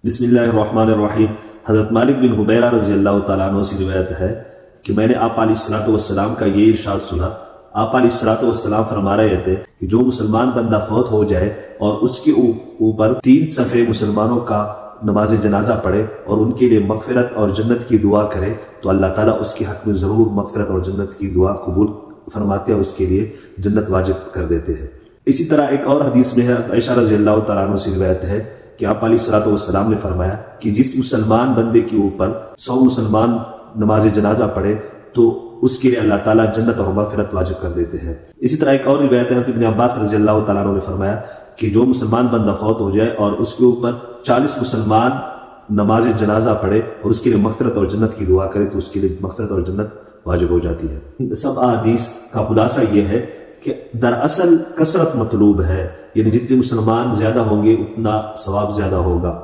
بسم اللہ الرحمن الرحیم۔ حضرت مالک بن حبیرہ رضی اللہ تعالیٰ عنہ سے روایت ہے کہ میں نے آپ علیہ الصلوۃ والسلام کا یہ ارشاد سنا۔ آپ علیہ الصلوۃ والسلام فرما رہے تھے کہ جو مسلمان بندہ فوت ہو جائے اور اس کے اوپر 3 صفحے مسلمانوں کا نماز جنازہ پڑھے اور ان کے لیے مغفرت اور جنت کی دعا کرے تو اللہ تعالیٰ اس کے حق میں ضرور مغفرت اور جنت کی دعا قبول فرماتے ہیں اور اس کے لیے جنت واجب کر دیتے ہیں۔ اسی طرح ایک اور حدیث میں عائشہ رضی اللہ تعالیٰ عنہ سے روایت ہے کہ آپ علیہ الصلوۃ والسلام نے فرمایا کہ جس مسلمان بندے کے اوپر 100 مسلمان نماز جنازہ پڑھے تو اس کے لیے اللہ تعالیٰ جنت اور مغفرت واجب کر دیتے ہیں۔ اسی طرح ایک اور روایت ہے، حضرت ابن عباس رضی اللہ تعالیٰ عنہ نے فرمایا کہ جو مسلمان بندہ فوت ہو جائے اور اس کے اوپر 40 مسلمان نماز جنازہ پڑھے اور اس کے لیے مغفرت اور جنت کی دعا کرے تو اس کے لیے مغفرت اور جنت واجب ہو جاتی ہے۔ سب احادیث کا خلاصہ یہ ہے کہ دراصل کثرت مطلوب ہے، یعنی جتنے مسلمان زیادہ ہوں گے اتنا ثواب زیادہ ہوگا۔